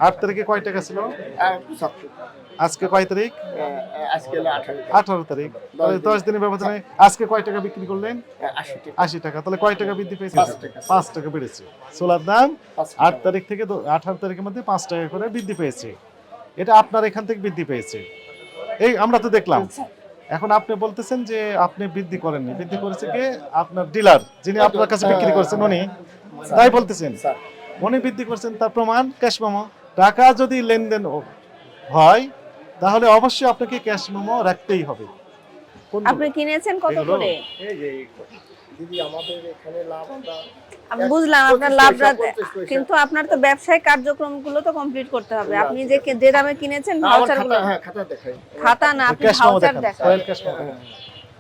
8 তারিখে কয় টাকা ছিল? ৭০। আজকে কয় তারিখ? আজকে হলো 18 18 তারিখ। তাহলে 10 দিনের ব্যবধানে আজকে কয় টাকা বিক্রি করলেন? ৮০ টাকা। 80 টাকা। তাহলে কয় টাকা বৃদ্ধি পেয়েছে? ৫ টাকা। 5 টাকা বেড়েছে। ছোলার দাম ৫ 8 টাকা। তারিখ থেকে 18 তারিখের মধ্যে 5 টাকা করে বৃদ্ধি পেয়েছে। এটা আপনার এখান থেকে বৃদ্ধি পেয়েছে। এই আমরা তো দেখলাম। এখন আপনি বলতেছেন যে আপনি বৃদ্ধি করেননি। বৃদ্ধি করেছে কে? আপনার ডিলার যিনি আপনার কাছে বিক্রি করছেন উনি। তাই বলতেছেন। স্যার, উনি বৃদ্ধি করছেন তার প্রমাণ ক্যাশ মেমো। টাকা যদি লেনদেন হয় তাহলে অবশ্যই আপনাকে ক্যাশ মেমো রাখতেই হবে। আপনি কিনেছেন কত এগুলো? করে? এই যে দিদি আমাদের এখানে লাভ আমরা আমি বুঝলাম আপনার লাভ 50 পয়সা। কিন্তু আপনার তো ব্যবসায়িক কার্যক্রমগুলো তো কমপ্লিট করতে হবে। আপনি যে দামে কিনেছেন আমার ভাউচারগুলো খাতা, হ্যাঁ খাতা দেখাই। খাতা না, আপনি ক্যাশ মেমো ভাউচার দেখান। দেখান, ক্রয়ের ক্যাশ মেমো দেখান।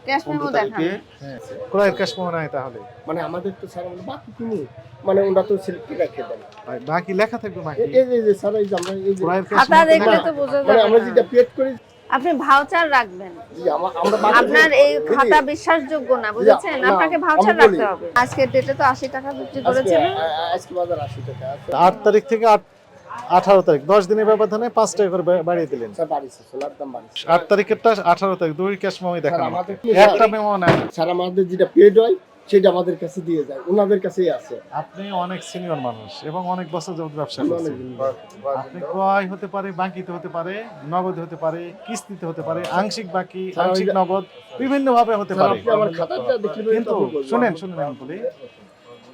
ক্যাশ মেমো দেখান। হ্যাঁ, ক্রয়ের ক্যাশ মেমো নাই তাহলে। মানে আমাদের তো স্যার আমরা বাকি কিনি, মানে ওরা তো সিলেক্ট রেখে দেন। ভাই বাকি লেখা থাকবে বাকি। এই যে স্যার, এই যে আমরা এই যে ক্রয়ের ক্যাশ খাতা মেমো দেখলে দেখান। তো বোঝা মানে যাবে আমরা না। যেটা পেড করি, আপনি ভাউচার রাখবেন। যে আমরা বাকি আপনার এই দিদি, খাতা বিশ্বাসযোগ্য না, বুঝেছেন? না, আপনাকে আমি ভাউচার বলি। রাখতে হবে। আজকের ডেটে তো 80 টাকা বিক্রি করেছেন। আজকে বাজার 80 টাকা। 8 তারিখ থেকে 18 তারিখ 10 দিনের ব্যবধানে 5 টাকা করে বাড়িয়ে দিলেন। স্যার বাড়িছে, সোলার দাম বাড়িছে। 8 তারিখেরটা 18 তারিখ দুই ক্যাশ মেমোই দেখান। স্যার, আমাদের কি একটা মেমো নাই। স্যার আমাদের যেটা পেড হয় সেটা আমাদের কাছে দিয়ে যায়, ওনাদের কাছেই আছে। আপনি অনেক সিনিয়র মানুষ এবং অনেক বছর যাবত ব্যবসা আমরা করছেন। আপনি ক্রয় হতে পারে, বাকিতে হতে পারে, নগদে হতে পারে, কিস্তিতে হতে পারে, আংশিক বাকি, আংশিক নগদ, বিভিন্ন ভাবে হতে স্যার, পারে। আপনি আমার খাতাটা দেখলে কিন্তু শুনেন আমি বলি,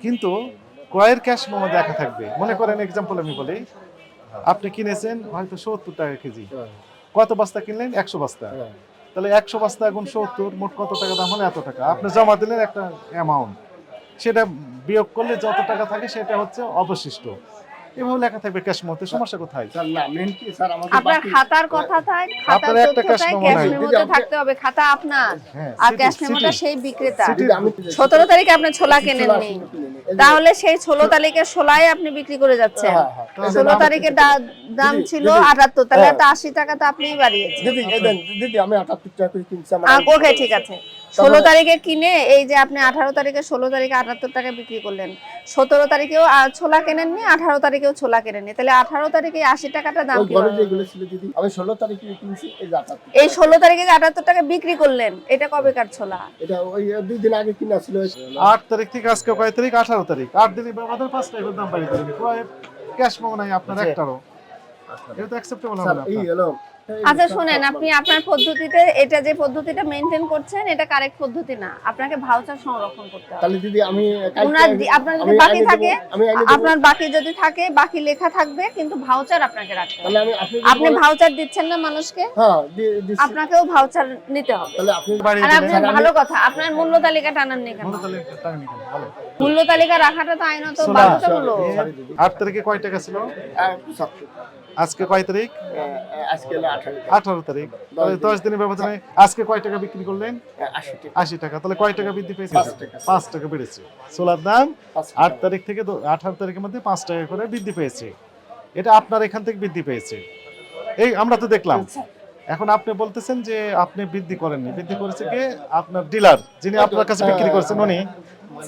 কিন্তু ক্রয়ের ক্যাশ মেমো দেখা থাকবে। মনে করেন এক্সাম্পল আমি বলি, আপনি কিনেছেন হয়তো 70 টাকা কেজি। কত বস্তা কিনলেন? 100 বস্তা। তাহলে 100 বস্তা গুণ 70 মোট কত টাকা দাম হলো? এত টাকা। আপনি জমা দিলেন একটা অ্যামাউন্ট, সেটা বিয়োগ করলে যত টাকা থাকে সেটা হচ্ছে অবশিষ্ট। এভাবে লেখা থাকবে ক্যাশ মেমোতে। সমস্যা কোথায়? স্যার না, মেন কি স্যার আমাদের আপনার বাকি খাতার কথা থাক, খাতার আপনার একটা তথ্য ক্যাশ থাক, মেমো ক্যাশ নাই। মেমোতে থাকতে হবে। খাতা আপনার হ্যাঁ, আর সিটি, ক্যাশ মেমোটা সিটি। সেই বিক্রেতা। সিটি। আমি 17 তারিখে আপনি ছোলা কেনেননি, তাহলে সেই 16 তারিখের ছোলাই আপনি বিক্রি করে যাচ্ছেন। হ্যাঁ, হ্যাঁ। 16 তারিখে দাম ছিল 78, তাহলে তো 80 টাকা তো আপনিই বাড়িয়েছেন। দিদি এই দেন, দিদি আমি 78 টাকা করে কিনছি আমার। ওকে, ঠিক আছে। 16 তারিখে কিনে এই যে আপনি 18 তারিখে 16 তারিখে 78 টাকা বিক্রি করলেন, 17 তারিখেও ছোলা কেনেননি, 18 তারিখেও ছোলা কেনেননি, তাহলে 18 তারিখে 80 টাকাটা দাম ওই কি ঘরে হবে? যেগুলো ছিল দিদি, আমি 16 তারিখে কিনছি, এই যে 78। এই 16 তারিখে 78 টাকা বিক্রি করলেন, এটা কবেকার ছোলা? এটা ওই 2 দিন আগে কিনা ছিল। 8 তারিখ থেকে আজকে কয় তারিখ? 18 তারিখ। 8 দিনের ব্যবধানে 5 টাকা করে দাম বাড়িয়ে দিলেন। ক্রয়ের ক্যাশ মেমো নাই আপনার একটারও। এটা তো অ্যাকসেপ্টেবল হবে স্যার না এই আপনার। হলো আচ্ছা শুনেন, আপনি আপনার পদ্ধতিতে এটা যে পদ্ধতিটা মেনটেন করছেন এটা কারেক্ট পদ্ধতি না। আপনাকে ভাউচার সংরক্ষণ করতে হবে। তাহলে দিদি আমি আপনার যদি বাকি থাকে, আমি আইনে দেব। আপনার বাকি যদি থাকে, বাকি লেখা থাকবে, কিন্তু ভাউচার আপনাকে রাখতে হবে। তাহলে আপনি ভাউচার দিচ্ছেন না মানুষকে, হ্যাঁ দিচ্ছি। আপনাকেও ভাউচার নিতে হবে। তাহলে আপনি বাড়িয়ে আর আপনি দিলেন। ভালো কথা, আপনার মূল্য তালিকা টানাননি কেন? মূল্য তালিকা টাকা নিকেন, ভালো। মূল্য তালিকা রাখাটা তো আইনত শোনা, বাধ্যতামূলক। 8 তারিখে কয় টাকা ছিল? 70। আজকে কয় তারিখ? আজকে হলো 18। 18 তারিখ। তাহলে 10 দিনের ব্যবধানে আজকে কয় টাকা বিক্রি করলেন? 80 টাকা। 80 টাকা। তাহলে কয় টাকা বৃদ্ধি পেয়েছে? 5 টাকা। 5 টাকা বেড়েছে। ছোলার দাম 5 8 তারিখ থেকে 18 তারিখের মধ্যে 5 টাকা করে বৃদ্ধি পেয়েছে। এটা আপনার এখান থেকে বৃদ্ধি পেয়েছে। এই আমরা তো দেখলাম। এখন আপনি বলতেছেন যে আপনি বৃদ্ধি করেননি। বৃদ্ধি করেছে কে? আপনার ডিলার যিনি আপনার কাছে বিক্রি করছেন উনি।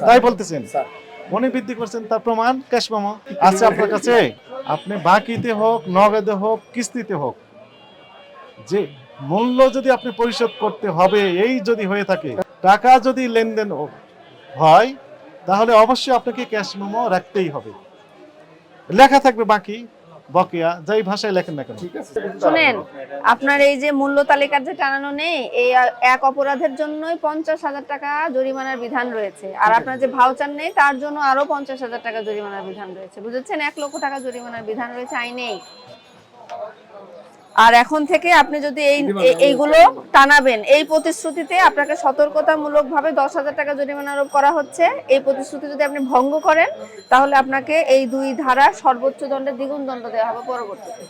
তাই বলতেছেন। স্যার, উনি বৃদ্ধি করছেন তার প্রমাণ ক্যাশ মেমো আছে আপনার কাছে। আপনি বাকিতে হোক, নগদে হোক, কিস্তিতে হোক, যে মূল্য যদি আপনি পরিশোধ করতে হবে এই যদি হয়ে থাকে, টাকা যদি লেনদেন হয় তাহলে অবশ্যই আপনাকে ক্যাশ মেমো রাখতেই হবে। লেখা থাকবে বাকি, বকেয়া, যাই ভাষায় লেখেন না কেন। ঠিক আছে। শুনেন, আপনার এই যে মূল্য তালিকার যে টানানো নেই, এই এক অপরাধের জন্যই 50,000 টাকা জরিমানার বিধান রয়েছে। আর আপনার যে ভাউচার নেই তার জন্য আরো 50,000 টাকা জরিমানার বিধান রয়েছে, বুঝেছেন? 1 লক্ষ টাকা জরিমানার বিধান রয়েছে আইনেই। আর এখন থেকে আপনি যদি এইগুলো টানাবেন, এই প্রতিশ্রুতিতে আপনাকে সতর্কতামূলকভাবে 10,000 টাকা জরিমানা আরোপ করা হচ্ছে। এই প্রতিশ্রুতি যদি আপনি ভঙ্গ করেন তাহলে আপনাকে এই 2 ধারা সর্বোচ্চ দণ্ডে দ্বিগুণ দণ্ড দেওয়া হবে পরবর্তীতে।